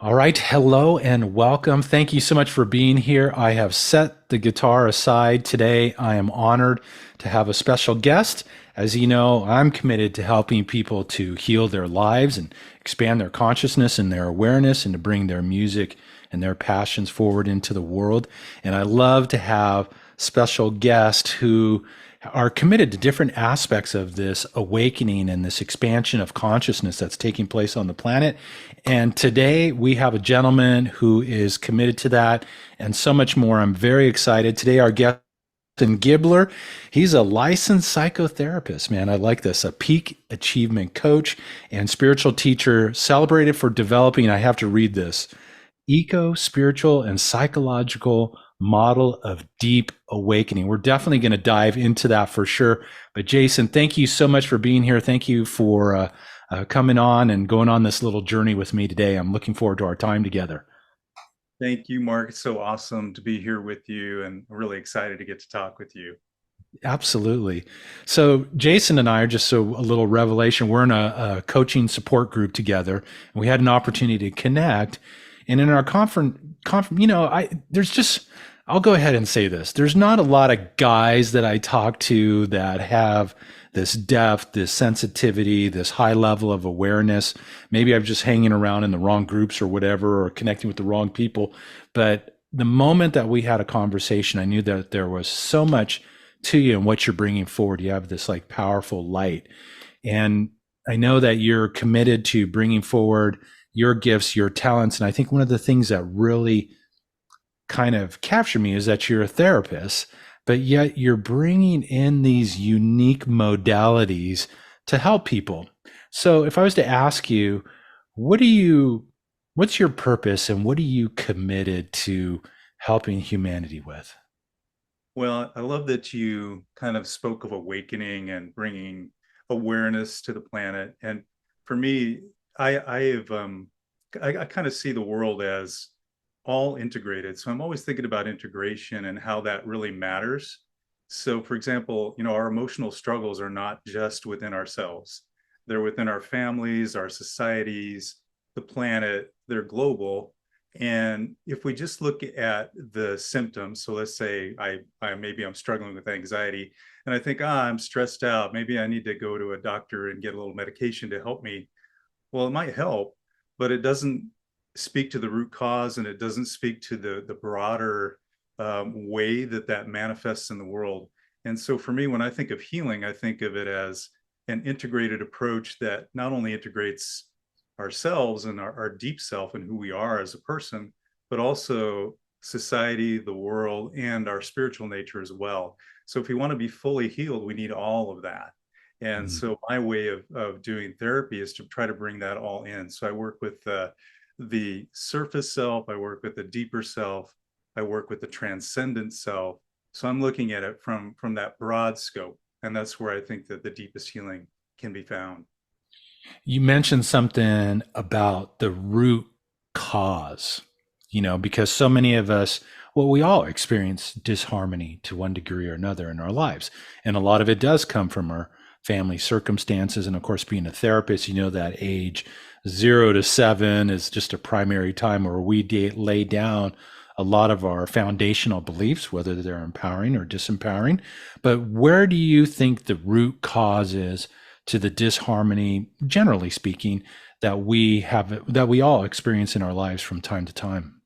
All right. Hello and welcome. Thank you so much for being here. I have set the guitar aside today. I am honored to have a special guest. As you know, I'm committed to helping people to heal their lives and expand their consciousness and their awareness and to bring their music and their passions forward into the world. And I love to have special guests who are committed to different aspects of this awakening and this expansion of consciousness that's taking place on the planet. And today we have a gentleman who is committed to that and so much more. I'm very excited. Today, our guest Gibler. He's a licensed psychotherapist, man. I like this. A peak achievement coach and spiritual teacher celebrated for developing, I have to read this, eco spiritual and psychological model of deep awakening. We're definitely going to dive into that for sure. But Jason, thank you so much for being here. Thank you for coming on and going on this little journey with me today. I'm looking forward to our time together. Thank you, Mark. It's so awesome to be here with you and really excited to get to talk with you. Absolutely. So Jason and I are just so a little revelation. We're in a coaching support group together, and we had an opportunity to connect. And in our there's just, I'll go ahead and say this. There's not a lot of guys that I talk to that have this depth, this sensitivity, this high level of awareness. Maybe I'm just hanging around in the wrong groups or whatever, or connecting with the wrong people. But the moment that we had a conversation, I knew that there was so much to you and what you're bringing forward. You have this like powerful light. And I know that you're committed to bringing forward your gifts, your talents. And I think one of the things that really kind of captured me is that you're a therapist, but yet you're bringing in these unique modalities to help people. So if I was to ask you, what do you, what's your purpose and what are you committed to helping humanity with? Well, I love that you kind of spoke of awakening and bringing awareness to the planet. And for me, I kind of see the world as all integrated. So I'm always thinking about integration and how that really matters. So, for example, our emotional struggles are not just within ourselves; they're within our families, our societies, the planet. They're global. And if we just look at the symptoms, so let's say I'm struggling with anxiety, and I think, I'm stressed out. Maybe I need to go to a doctor and get a little medication to help me. Well, it might help, but it doesn't speak to the root cause, and it doesn't speak to the broader way that manifests in the world. And so for me, when I think of healing, I think of it as an integrated approach that not only integrates ourselves and our deep self and who we are as a person, but also society, the world, and our spiritual nature as well. So if we want to be fully healed, we need all of that. And Mm. so my way of doing therapy is to try to bring that all in. So I work with the surface self, I work with the deeper self, I work with the transcendent self. So I'm looking at it from that broad scope. And that's where I think that the deepest healing can be found. You mentioned something about the root cause, because so many of us, well, we all experience disharmony to one degree or another in our lives. And a lot of it does come from our family circumstances. And of course, being a therapist, you know that age 0 to 7 is just a primary time where we lay down a lot of our foundational beliefs, whether they're empowering or disempowering. But where do you think the root cause is to the disharmony, generally speaking, that we all experience in our lives from time to time?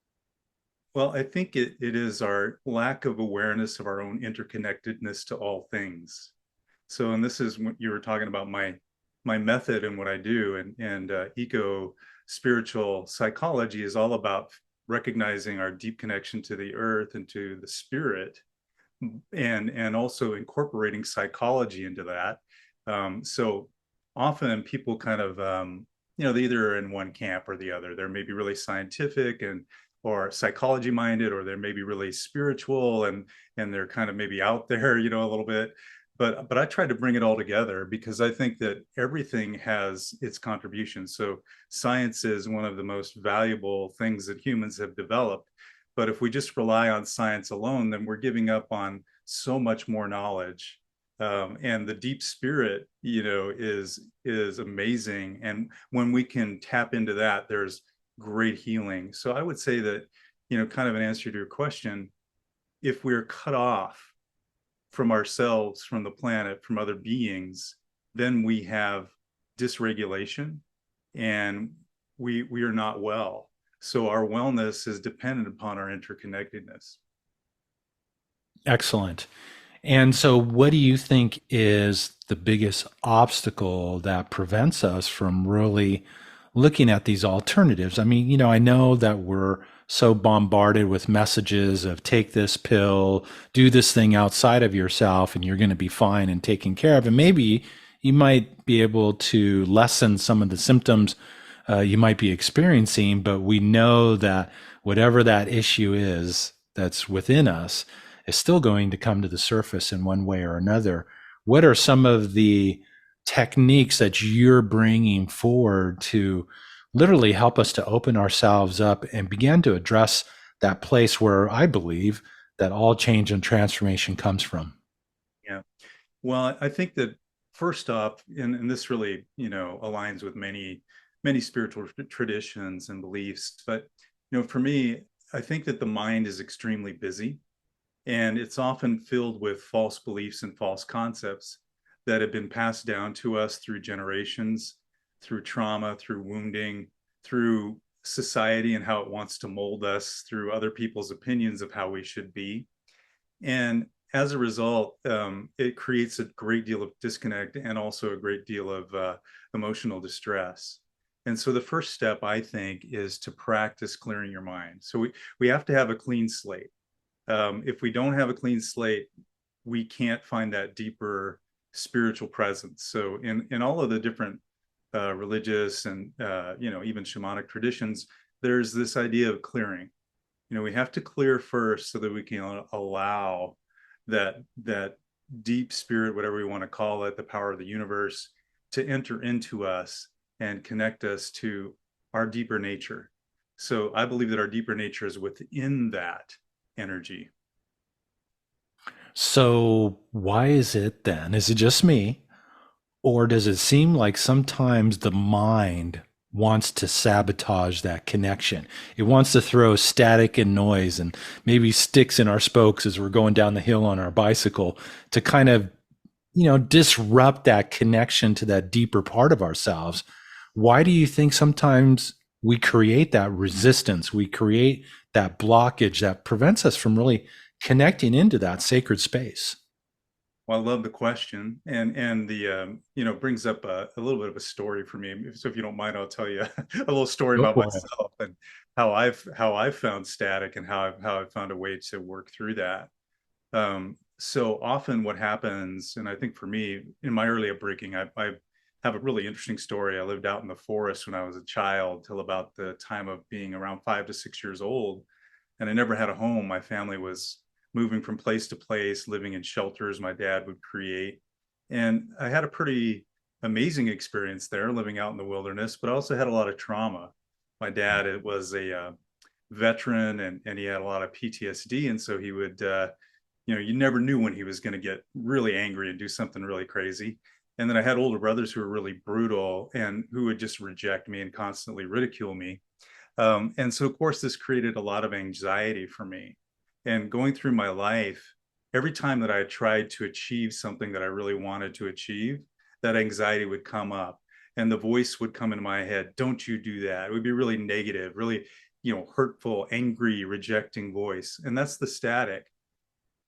Well, I think it is our lack of awareness of our own interconnectedness to all things. So, and this is what you were talking about my method and what I do, and eco spiritual psychology is all about recognizing our deep connection to the earth and to the spirit, and also incorporating psychology into that. So often people kind of they either are in one camp or the other. They're maybe really scientific and or psychology minded, or they're maybe really spiritual and they're kind of maybe out there, a little bit. But I try to bring it all together because I think that everything has its contribution. So science is one of the most valuable things that humans have developed. But if we just rely on science alone, then we're giving up on so much more knowledge. And the deep spirit, is amazing. And when we can tap into that, there's great healing. So I would say that, kind of an answer to your question, if we're cut off from ourselves, from the planet, from other beings, then we have dysregulation and we are not well. So our wellness is dependent upon our interconnectedness. Excellent. And so, what do you think is the biggest obstacle that prevents us from really looking at these alternatives? I mean, I know that we're so bombarded with messages of take this pill, do this thing outside of yourself, and you're going to be fine and taken care of. And maybe you might be able to lessen some of the symptoms you might be experiencing, but we know that whatever that issue is that's within us is still going to come to the surface in one way or another. What are some of the techniques that you're bringing forward to literally help us to open ourselves up and begin to address that place where I believe that all change and transformation comes from? Yeah. Well, I think that first off, and this really, aligns with many spiritual traditions and beliefs, but for me, I think that the mind is extremely busy, and it's often filled with false beliefs and false concepts that have been passed down to us through generations, through trauma, through wounding, through society and how it wants to mold us, through other people's opinions of how we should be. And as a result, it creates a great deal of disconnect and also a great deal of emotional distress. And so the first step, I think, is to practice clearing your mind. So we have to have a clean slate. If we don't have a clean slate, we can't find that deeper spiritual presence. So in all of the different religious and even shamanic traditions, there's this idea of clearing. We have to clear first so that we can allow that deep spirit, whatever we want to call it, the power of the universe, to enter into us and connect us to our deeper nature. So I believe that our deeper nature is within that energy. So, why is it then? Is it just me? Or does it seem like sometimes the mind wants to sabotage that connection? It wants to throw static and noise and maybe sticks in our spokes as we're going down the hill on our bicycle to kind of, disrupt that connection to that deeper part of ourselves. Why do you think sometimes we create that resistance? We create that blockage that prevents us from really connecting into that sacred space? Well, I love the question, and the brings up a little bit of a story for me. So if you don't mind, I'll tell you a little story Go about for it. myself and how I've found static and how I've found a way to work through that. So often what happens, and I think for me, in my early upbringing, I have a really interesting story. I lived out in the forest when I was a child till about the time of being around 5 to 6 years old. And I never had a home. My family was moving from place to place, living in shelters my dad would create. And I had a pretty amazing experience there living out in the wilderness, but I also had a lot of trauma. My dad it was a veteran and he had a lot of PTSD. And so he would, you never knew when he was going to get really angry and do something really crazy. And then I had older brothers who were really brutal and who would just reject me and constantly ridicule me. And so, of course, this created a lot of anxiety for me. And going through my life, every time that I tried to achieve something that I really wanted to achieve, that anxiety would come up and the voice would come into my head, don't you do that. It would be really negative, really, hurtful, angry, rejecting voice. And that's the static.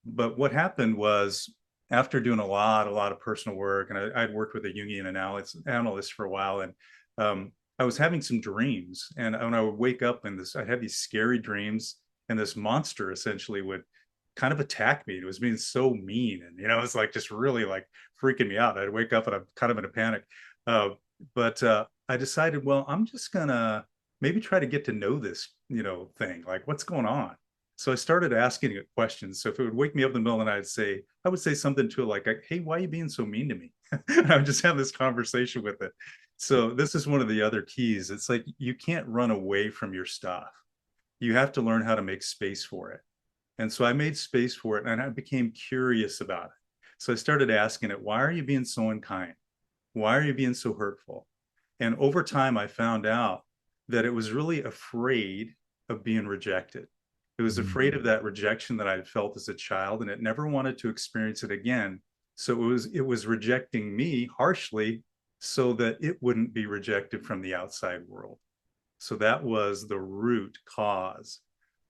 But what happened was after doing a lot of personal work, and I'd worked with a Jungian analyst for a while, and I was having some dreams. And when I would wake up and I'd have these scary dreams, and this monster essentially would kind of attack me. It was being so mean, and it's like just really like freaking me out. I'd wake up and I'm kind of in a panic. But I decided, well, I'm just gonna maybe try to get to know this, thing. Like, what's going on? So I started asking it questions. So if it would wake me up in the middle of the night, I would say something to it like, "Hey, why are you being so mean to me?" I would just have this conversation with it. So this is one of the other keys. It's like you can't run away from your stuff. You have to learn how to make space for it. And so I made space for it and I became curious about it. So I started asking it, why are you being so unkind? Why are you being so hurtful? And over time, I found out that it was really afraid of being rejected. It was afraid of that rejection that I had felt as a child, and it never wanted to experience it again. So it was rejecting me harshly so that it wouldn't be rejected from the outside world. So that was the root cause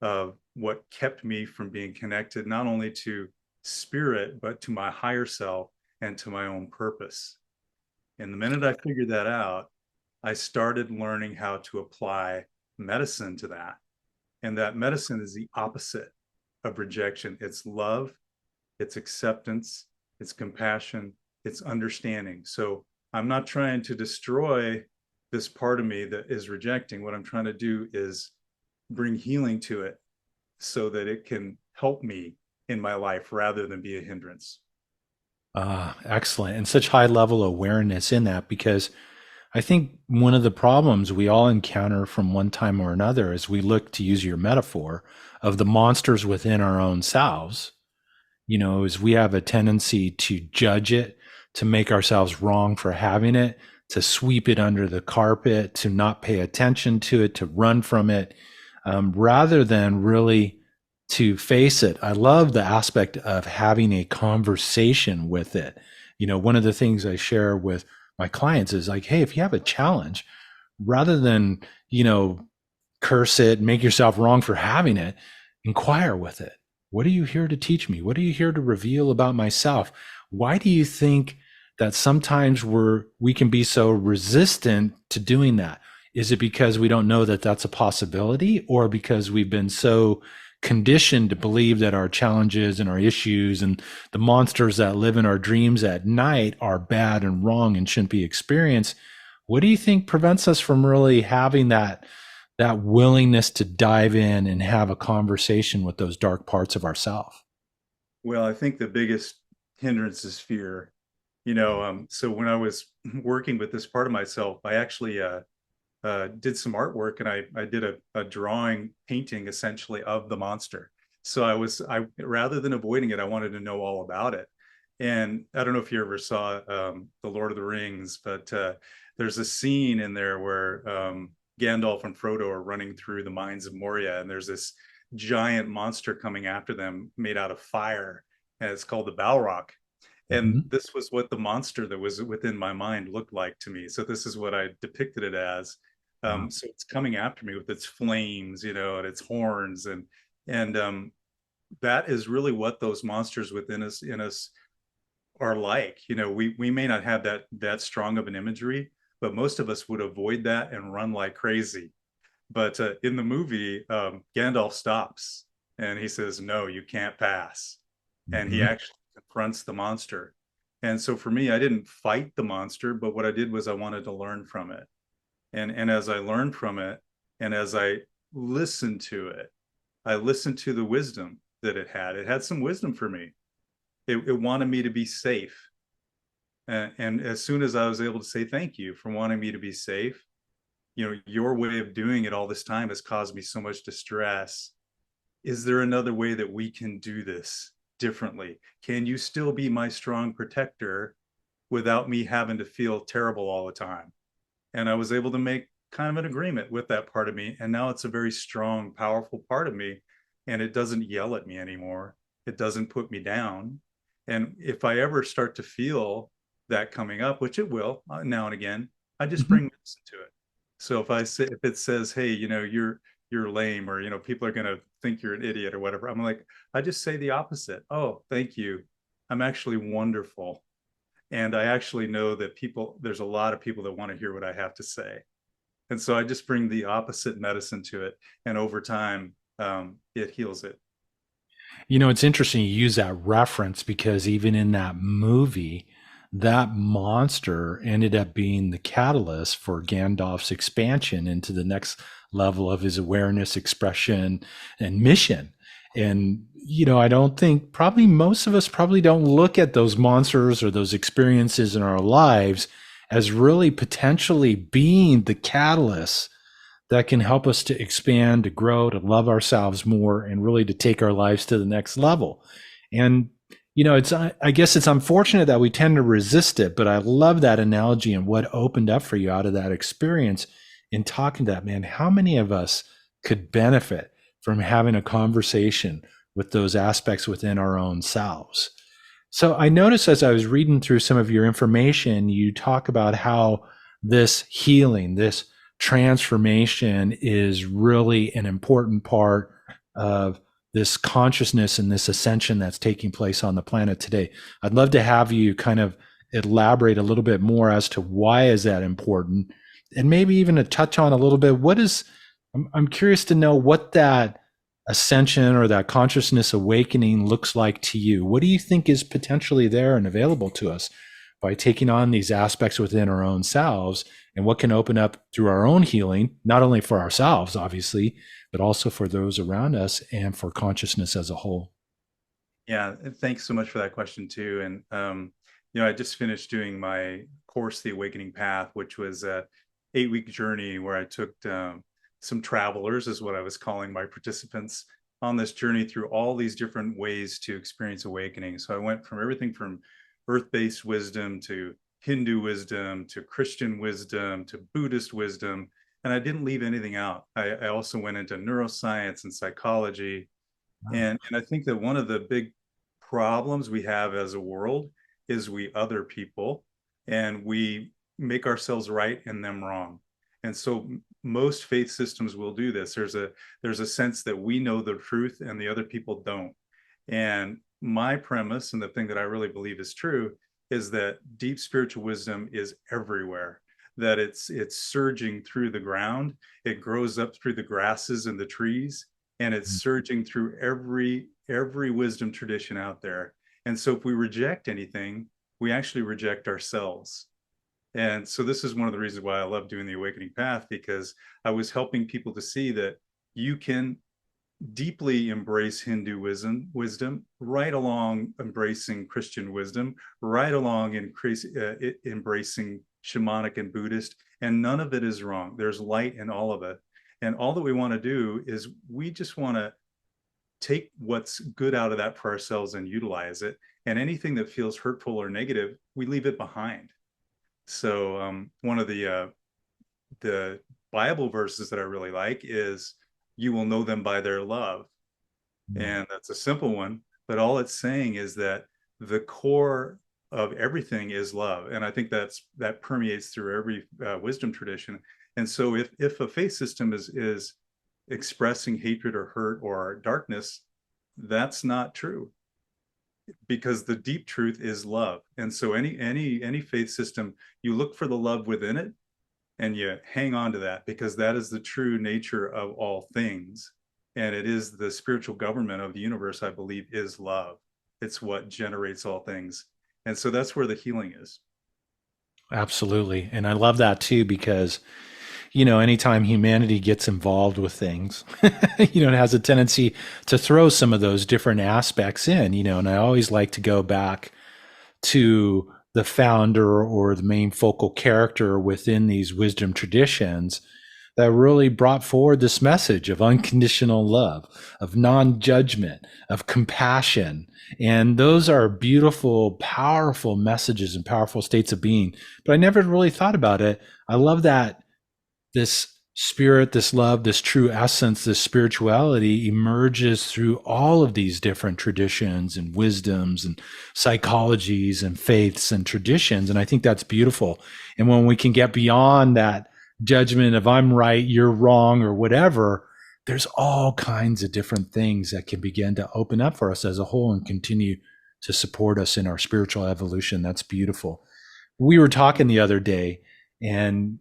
of what kept me from being connected, not only to spirit, but to my higher self and to my own purpose. And the minute I figured that out, I started learning how to apply medicine to that. And that medicine is the opposite of rejection. It's love, it's acceptance, it's compassion, it's understanding. So I'm not trying to destroy this part of me that is rejecting. What I'm trying to do is bring healing to it so that it can help me in my life rather than be a hindrance. Excellent. And such high level awareness in that, because I think one of the problems we all encounter from one time or another is we look, to use your metaphor, of the monsters within our own selves, is we have a tendency to judge it, to make ourselves wrong for having it, to sweep it under the carpet, to not pay attention to it, to run from it, rather than really to face it. I love the aspect of having a conversation with it. One of the things I share with my clients is like, hey, if you have a challenge, rather than, curse it, make yourself wrong for having it, inquire with it. What are you here to teach me? What are you here to reveal about myself? Why do you think that sometimes we can be so resistant to doing that? Is it because we don't know that that's a possibility, or because we've been so conditioned to believe that our challenges and our issues and the monsters that live in our dreams at night are bad and wrong and shouldn't be experienced? What do you think prevents us from really having that willingness to dive in and have a conversation with those dark parts of ourselves? Well, I think the biggest hindrance is fear. So when I was working with this part of myself, I actually did some artwork, and I did a drawing painting essentially of the monster. So I rather than avoiding it, I wanted to know all about it. And I don't know if you ever saw The Lord of the Rings, but there's a scene in there where Gandalf and Frodo are running through the mines of Moria, and there's this giant monster coming after them made out of fire, and it's called the Balrog. And this was what the monster that was within my mind looked like to me. So this is what I depicted it as. So it's coming after me with its flames, and its horns, and that is really what those monsters within us in us are like. We may not have that strong of an imagery, but most of us would avoid that and run like crazy. But in the movie, Gandalf stops and he says, "No, you can't pass," and he actually confronts the monster. And so for me, I didn't fight the monster, but what I did was I wanted to learn from it. And as I learned from it, and as I listened to it, I listened to the wisdom that it had. It had some wisdom for me. It wanted me to be safe. And as soon as I was able to say thank you for wanting me to be safe, your way of doing it all this time has caused me so much distress. Is there another way that we can do this differently? Can you still be my strong protector without me having to feel terrible all the time? And I was able to make kind of an agreement with that part of me. And now it's a very strong, powerful part of me. And it doesn't yell at me anymore. It doesn't put me down. And if I ever start to feel that coming up, which it will now and again, I just bring medicine to it. So if it says, hey, you're lame, or people are going to think you're an idiot or whatever, I'm like, I just say the opposite. Oh, thank you. I'm actually wonderful. And I actually know that there's a lot of people that want to hear what I have to say. And so I just bring the opposite medicine to it. And over time, it heals it. It's interesting you use that reference, because even in that movie, that monster ended up being the catalyst for Gandalf's expansion into the next level of his awareness, expression, and mission. And, I don't think, probably most of us probably don't look at those monsters or those experiences in our lives as really potentially being the catalyst that can help us to expand, to grow, to love ourselves more, and really to take our lives to the next level. And, I guess it's unfortunate that we tend to resist it, but I love that analogy and what opened up for you out of that experience in talking to that man, how many of us could benefit from having a conversation with those aspects within our own selves? So I noticed as I was reading through some of your information, you talk about how this healing, this transformation is really an important part of this consciousness and this ascension that's taking place on the planet today. I'd love to have you kind of elaborate a little bit more as to why is that important, and maybe even to touch on a little bit what is, I'm curious to know what that ascension or that consciousness awakening looks like to you. What do you think is potentially there and available to us by taking on these aspects within our own selves, and what can open up through our own healing, not only for ourselves, obviously, but also for those around us and for consciousness as a whole? Yeah, thanks so much for that question too. And I just finished doing my course, The Awakening Path, which was a 8-week journey where I took some travelers, is what I was calling my participants, on this journey through all these different ways to experience awakening. So I went from everything from earth-based wisdom to Hindu wisdom to Christian wisdom to Buddhist wisdom, and I didn't leave anything out. I also went into neuroscience and psychology. And I think that one of the big problems we have as a world is we other people, and we make ourselves right and them wrong. And so most faith systems will do this. There's a sense that we know the truth and the other people don't. And my premise, and the thing that I really believe is true, is that deep spiritual wisdom is everywhere, that it's surging through the ground, it grows up through the grasses and the trees, and it's surging through every wisdom tradition out there. And so if we reject anything, we actually reject ourselves. And so this is one of the reasons why I love doing the Awakening Path, because I was helping people to see that you can deeply embrace Hinduism wisdom, right along embracing Christian wisdom, right along embracing shamanic and Buddhist, and none of it is wrong. There's light in all of it. And all that we want to do is we just want to take what's good out of that for ourselves and utilize it. And anything that feels hurtful or negative, we leave it behind. So one of the Bible verses that I really like is, "You will know them by their love." And that's a simple one, but all it's saying is that the core of everything is love. And I think that permeates through every wisdom tradition. And so if a faith system is expressing hatred or hurt or darkness, that's not true, because the deep truth is love. And so any faith system, you look for the love within it and you hang on to that, because that is the true nature of all things. And it is the spiritual government of the universe, I believe, is love. It's what generates all things. And so that's where the healing is. Absolutely. And I love that too, because, anytime humanity gets involved with things, it has a tendency to throw some of those different aspects in, and I always like to go back to the founder or the main focal character within these wisdom traditions that really brought forward this message of unconditional love, of non-judgment, of compassion. And those are beautiful, powerful messages and powerful states of being. But I never really thought about it. I love that this spirit, this love, this true essence, this spirituality emerges through all of these different traditions and wisdoms and psychologies and faiths and traditions. And I think that's beautiful. And when we can get beyond that judgment of I'm right, you're wrong, or whatever, there's all kinds of different things that can begin to open up for us as a whole and continue to support us in our spiritual evolution. That's beautiful. We were talking the other day, and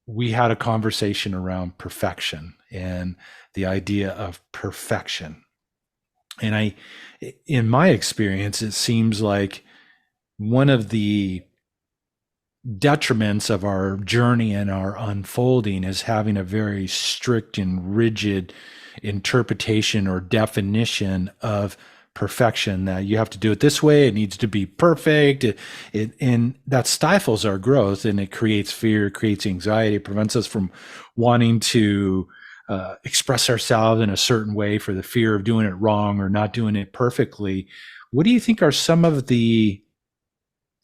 we had a conversation around perfection and the idea of perfection. And in my experience, it seems like one of the detriments of our journey and our unfolding is having a very strict and rigid interpretation or definition of perfection, that you have to do it this way, it needs to be perfect, and that stifles our growth, and it creates fear, it creates anxiety, it prevents us from wanting to express ourselves in a certain way for the fear of doing it wrong or not doing it perfectly. What do you think are some of the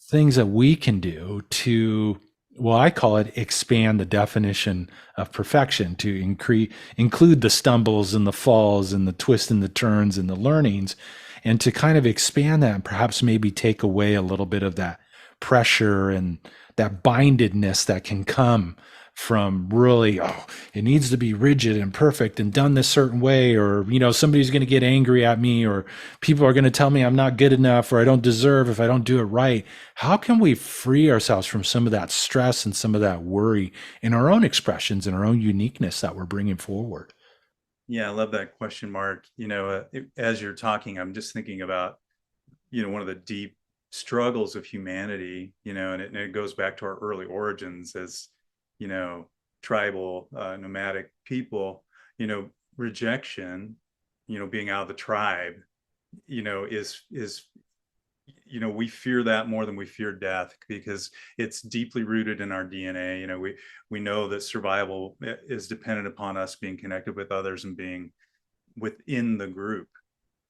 things that we can do to well, I call it expand the definition of perfection to include the stumbles and the falls and the twists and the turns and the learnings, and to kind of expand that and perhaps maybe take away a little bit of that pressure and that bindedness that can come from really, oh, it needs to be rigid and perfect and done this certain way, or, somebody's going to get angry at me, or people are going to tell me I'm not good enough, or I don't deserve if I don't do it right. How can we free ourselves from some of that stress and some of that worry in our own expressions and our own uniqueness that we're bringing forward? Yeah, I love that question, Mark. As you're talking, I'm just thinking about, one of the deep struggles of humanity, and it goes back to our early origins as, you know, tribal, nomadic people, rejection, being out of the tribe, is we fear that more than we fear death because it's deeply rooted in our DNA. We know that survival is dependent upon us being connected with others and being within the group.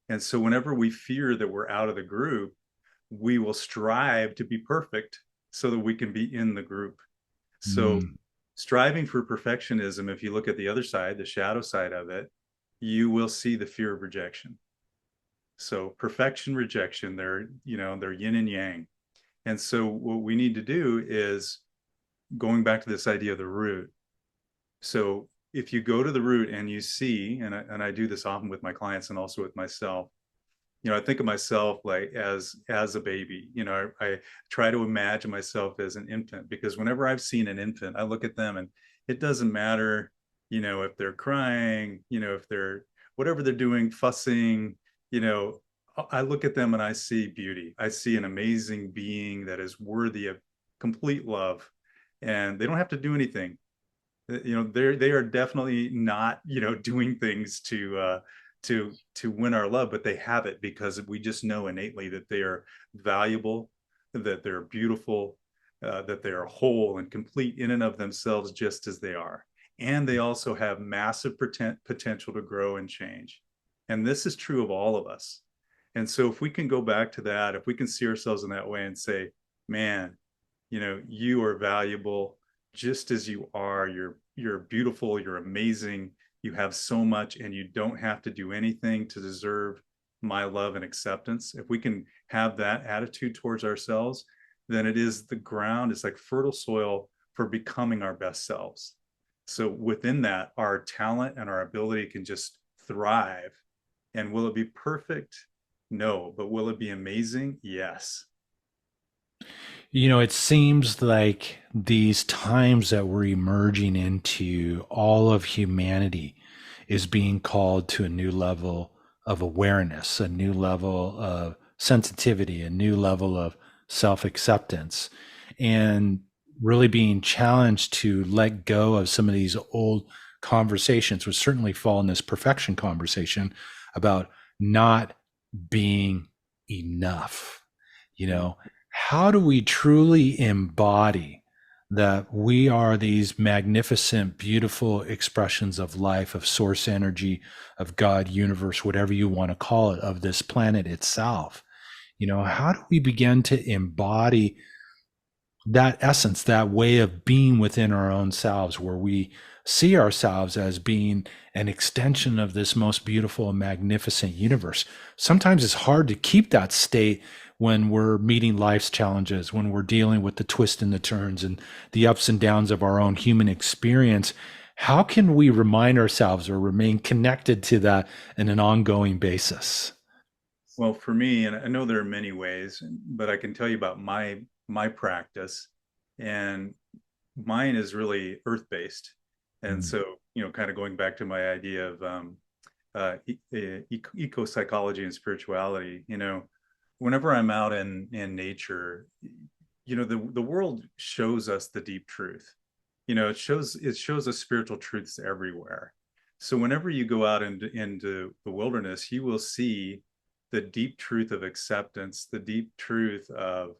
And so whenever we fear that we're out of the group, we will strive to be perfect so that we can be in the group. So Mm. striving for perfectionism, if you look at the other side, the shadow side of it, you will see the fear of rejection. So perfection, rejection, they're yin and yang. And so what we need to do is going back to this idea of the root. So if you go to the root and you see, and I do this often with my clients and also with myself, I think of myself like as a baby. I try to imagine myself as an infant, because whenever I've seen an infant, I look at them and it doesn't matter, if they're crying, if they're whatever they're doing, fussing, you know, I look at them and I see beauty. I see an amazing being that is worthy of complete love, and they don't have to do anything. They are definitely not doing things to win our love, but they have it because we just know innately that they are valuable, that they're beautiful, that they are whole and complete in and of themselves just as they are. And they also have massive potential to grow and change. And this is true of all of us. And so if we can go back to that, if we can see ourselves in that way and say, man, you are valuable just as you are. You're beautiful, you're amazing, you have so much, and you don't have to do anything to deserve my love and acceptance. If we can have that attitude towards ourselves, then it is the ground, it's like fertile soil for becoming our best selves. So within that, our talent and our ability can just thrive. And will it be perfect? No. But will it be amazing? Yes. It seems like these times that we're emerging into, all of humanity is being called to a new level of awareness, a new level of sensitivity, a new level of self acceptance, and really being challenged to let go of some of these old conversations, which certainly fall in this perfection conversation about not being enough. You know, how do we truly embody that we are these magnificent, beautiful expressions of life, of source energy, of God, universe, whatever you want to call it, of this planet itself? How do we begin to embody that essence, that way of being within our own selves, where we see ourselves as being an extension of this most beautiful and magnificent universe? Sometimes it's hard to keep that state when we're meeting life's challenges, when we're dealing with the twists and the turns and the ups and downs of our own human experience. How can we remind ourselves or remain connected to that in an ongoing basis? Well, for me, and I know there are many ways, but I can tell you about my practice, and mine is really earth-based. And Mm. so, kind of going back to my idea of eco psychology and spirituality, whenever I'm out in nature, the world shows us the deep truth. It shows us spiritual truths everywhere. So whenever you go out into the wilderness, you will see the deep truth of acceptance, the deep truth of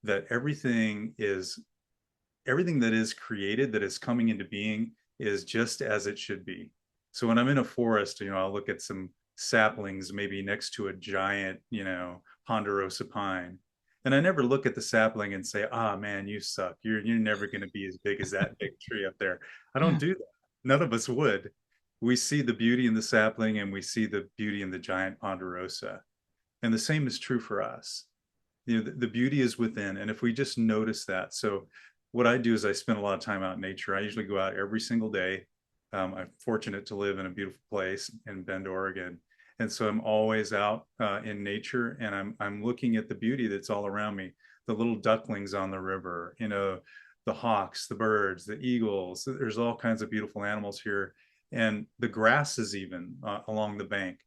that everything that is created, that is coming into being, is just as it should be. So when I'm in a forest, I'll look at some saplings maybe next to a giant, ponderosa pine, And I never look at the sapling and say, ah, man, you suck. You're never going to be as big as that big tree up there. I don't do that. None of us would. We see the beauty in the sapling and we see the beauty in the giant ponderosa. And the same is true for us. The beauty is within. And if we just notice that. So what I do is I spend a lot of time out in nature. I usually go out every single day. I'm fortunate to live in a beautiful place in Bend, Oregon. And so I'm always out in nature, and I'm looking at the beauty that's all around me. The little ducklings on the river, the hawks, the birds, the eagles. There's all kinds of beautiful animals here. And the grasses even along the bank,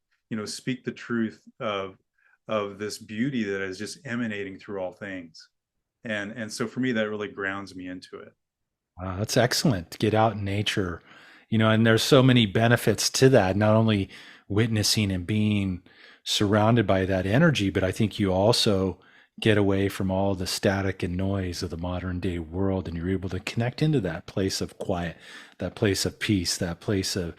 speak the truth of this beauty that is just emanating through all things. And so for me, that really grounds me into it. That's excellent to get out in nature, and there's so many benefits to that, not only witnessing and being surrounded by that energy, but I think you also get away from all the static and noise of the modern day world, and you're able to connect into that place of quiet, that place of peace, that place of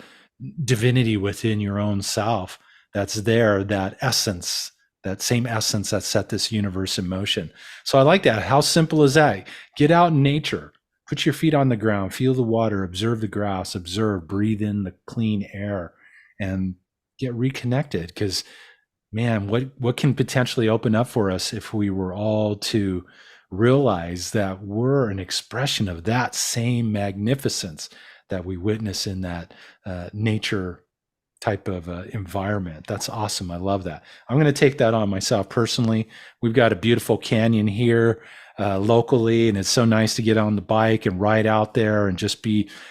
divinity within your own self that's there, that essence, that same essence that set this universe in motion. So I like that. How simple is that? Get out in nature, put your feet on the ground, feel the water, observe the grass, observe, breathe in the clean air, and get reconnected. Because, man, what can potentially open up for us if we were all to realize that we're an expression of that same magnificence that we witness in that nature type of environment. That's awesome. I love that. I'm going to take that on myself personally. We've got a beautiful canyon here locally, and it's so nice to get on the bike and ride out there and just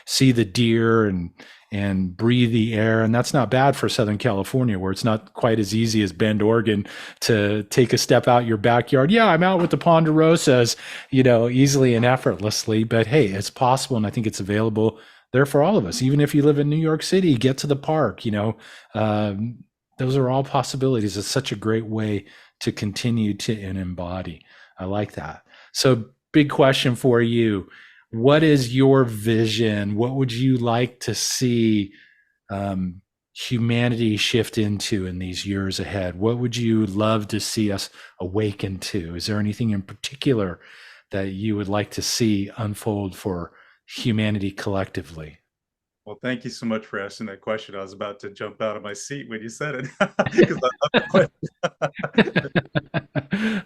see the deer and breathe the air. And that's not bad for Southern California, where it's not quite as easy as Bend, Oregon, to take a step out your backyard. Yeah, I'm out with the ponderosas, easily and effortlessly. But hey, it's possible, and I think it's available there for all of us. Even if you live in New York City, get to the park. Those are all possibilities. It's such a great way to continue to embody. I like that. So, big question for you. What is your vision? What would you like to see humanity shift into in these years ahead? What would you love to see us awaken to? Is there anything in particular that you would like to see unfold for humanity collectively? Well, thank you so much for asking that question. I was about to jump out of my seat when you said it because I love the question.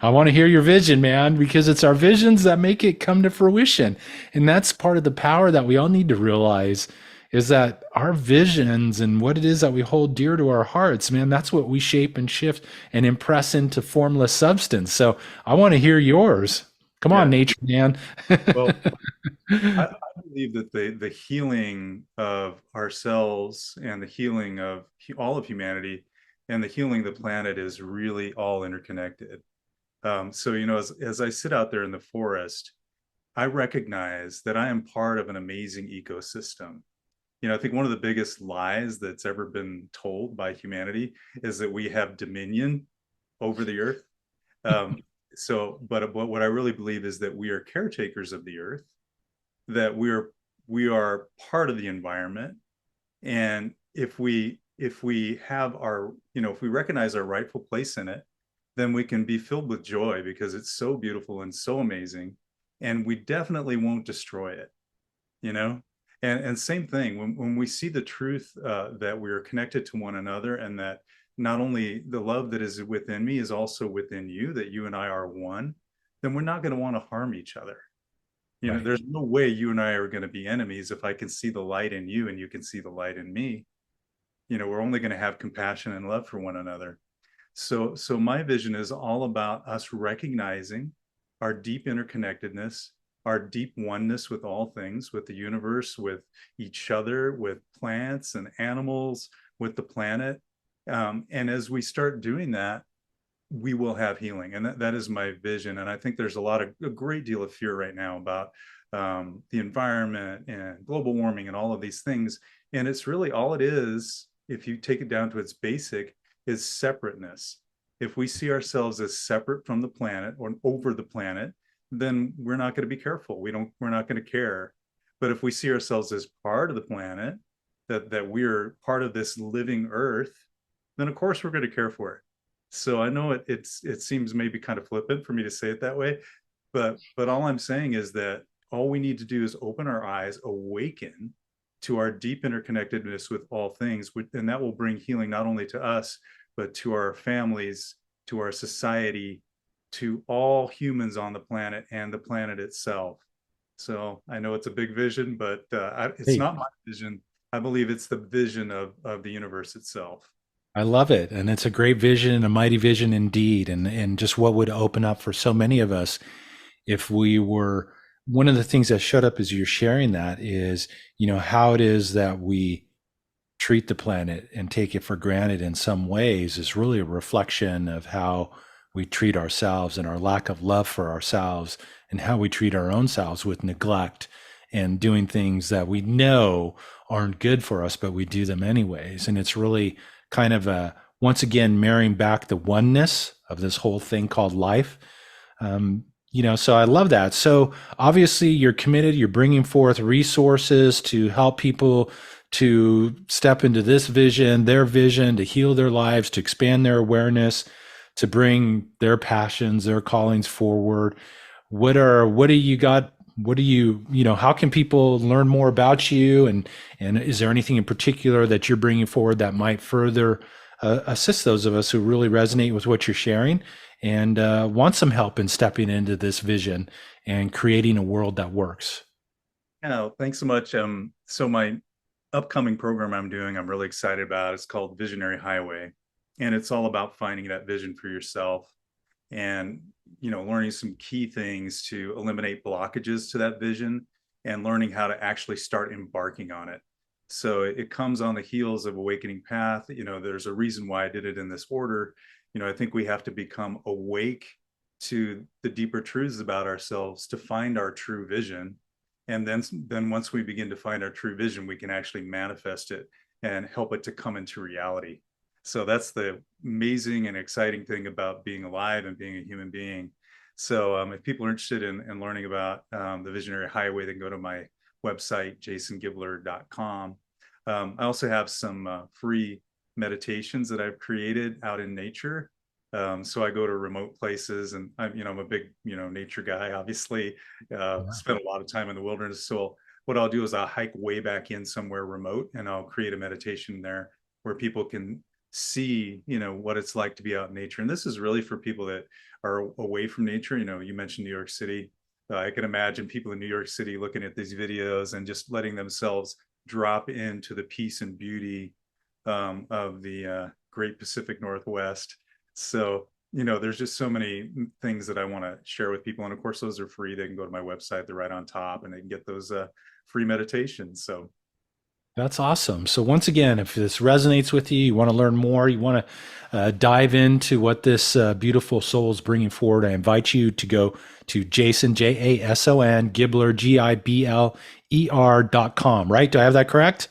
I want to hear your vision, man, because it's our visions that make it come to fruition. And that's part of the power that we all need to realize, is that our visions and what it is that we hold dear to our hearts, man, that's what we shape and shift and impress into formless substance. So I want to hear yours. Come on, nature, man. Well, I believe that the healing of ourselves and the healing of all of humanity and the healing of the planet is really all interconnected. So, as I sit out there in the forest, I recognize that I am part of an amazing ecosystem. I think one of the biggest lies that's ever been told by humanity is that we have dominion over the earth. But what I really believe is that we are caretakers of the earth, that we are part of the environment, and if we have our, if we recognize our rightful place in it, then we can be filled with joy because it's so beautiful and so amazing, and we definitely won't destroy it. And same thing when we see the truth that we are connected to one another, and that not only the love that is within me is also within you, that you and I are one, then we're not going to want to harm each other. Right. There's no way you and I are going to be enemies if I can see the light in you and you can see the light in me. We're only going to have compassion and love for one another. So my vision is all about us recognizing our deep interconnectedness, our deep oneness with all things, with the universe, with each other, with plants and animals, with the planet. And as we start doing that, we will have healing. And that is my vision. And I think there's a great deal of fear right now about the environment and global warming and all of these things. And it's really all it is, if you take it down to its basic, is separateness. If we see ourselves as separate from the planet or over the planet, then we're not going to be careful. We're not going to care. But if we see ourselves as part of the planet, that we're part of this living earth, then of course we're going to care for it. So I know it seems maybe kind of flippant for me to say it that way, but all I'm saying is that all we need to do is open our eyes, awaken to our deep interconnectedness with all things, and that will bring healing not only to us, but to our families, to our society, to all humans on the planet and the planet itself. So I know it's a big vision, but it's Hey, not my vision. I believe it's the vision of the universe itself. I love it. And it's a great vision and a mighty vision indeed. And just what would open up for so many of us if we were, one of the things that showed up as you're sharing that is, how it is that we treat the planet and take it for granted in some ways is really a reflection of how we treat ourselves and our lack of love for ourselves and how we treat our own selves with neglect and doing things that we know aren't good for us, but we do them anyways. And it's really kind of once again, marrying back the oneness of this whole thing called life. So I love that. So obviously you're committed, you're bringing forth resources to help people to step into this vision, their vision, to heal their lives, to expand their awareness, to bring their passions, their callings forward. What do you got? What do how can people learn more about you? And is there anything in particular that you're bringing forward that might further assist those of us who really resonate with what you're sharing and want some help in stepping into this vision and creating a world that works? Yeah, thanks so much. So my upcoming program I'm doing, I'm really excited about. It's called Visionary Highway, and it's all about finding that vision for yourself and learning some key things to eliminate blockages to that vision and learning how to actually start embarking on it. So it comes on the heels of Awakening Path. There's a reason why I did it in this order. I think we have to become awake to the deeper truths about ourselves to find our true vision. And then once we begin to find our true vision, we can actually manifest it and help it to come into reality. So that's the amazing and exciting thing about being alive and being a human being. So if people are interested in learning about the Visionary Highway, they can go to my website, jasongibler.com. I also have some free meditations that I've created out in nature. So I go to remote places, and I'm a big, nature guy, obviously, spent a lot of time in the wilderness. So what I'll do is I'll hike way back in somewhere remote, and I'll create a meditation there where people can see, what it's like to be out in nature. And this is really for people that are away from nature. You mentioned New York City. I can imagine people in New York City looking at these videos and just letting themselves drop into the peace and beauty of the great Pacific Northwest. So, there's just so many things that I want to share with people. And of course, those are free. They can go to my website, they're right on top, and they can get those free meditations. So That's awesome. So once again, if this resonates with you, you want to learn more, you want to dive into what this beautiful soul is bringing forward, I invite you to go to Jason, Jason, Gibler, Gibler.com, right? Do I have that correct?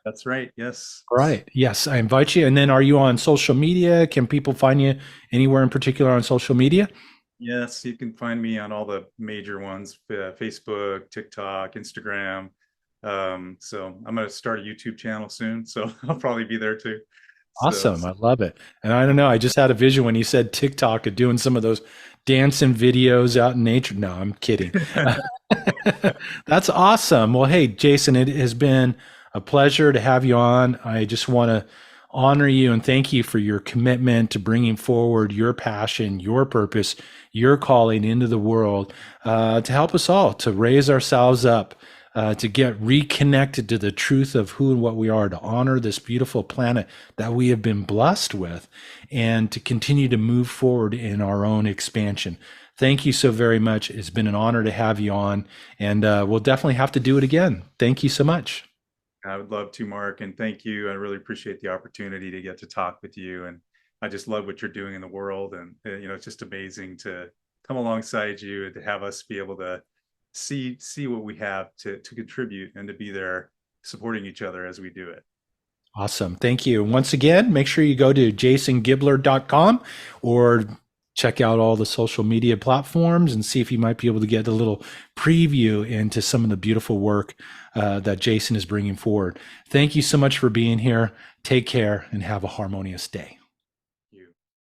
that's right. Yes. Right. Yes, I invite you. And then are you on social media? Can people find you anywhere in particular on social media? Yes, you can find me on all the major ones, Facebook, TikTok, Instagram. So I'm going to start a YouTube channel soon, so I'll probably be there too. So Awesome. I love it. And I don't know, I just had a vision when you said TikTok of doing some of those dancing videos out in nature. No, I'm kidding. That's awesome. Well, hey, Jason, it has been a pleasure to have you on. I just want to honor you and thank you for your commitment to bringing forward your passion, your purpose, your calling into the world to help us all to raise ourselves up, to get reconnected to the truth of who and what we are, to honor this beautiful planet that we have been blessed with, and to continue to move forward in our own expansion. Thank you so very much. It's been an honor to have you on, and we'll definitely have to do it again. Thank you so much. I would love to, Mark, and thank you. I really appreciate the opportunity to get to talk with you, and I just love what you're doing in the world. And it's just amazing to come alongside you and to have us be able to see what we have to contribute and to be there supporting each other as we do it. Awesome. Thank you. Once again, make sure you go to jasongibler.com or check out all the social media platforms and see if you might be able to get a little preview into some of the beautiful work that Jason is bringing forward. Thank you so much for being here. Take care and have a harmonious day.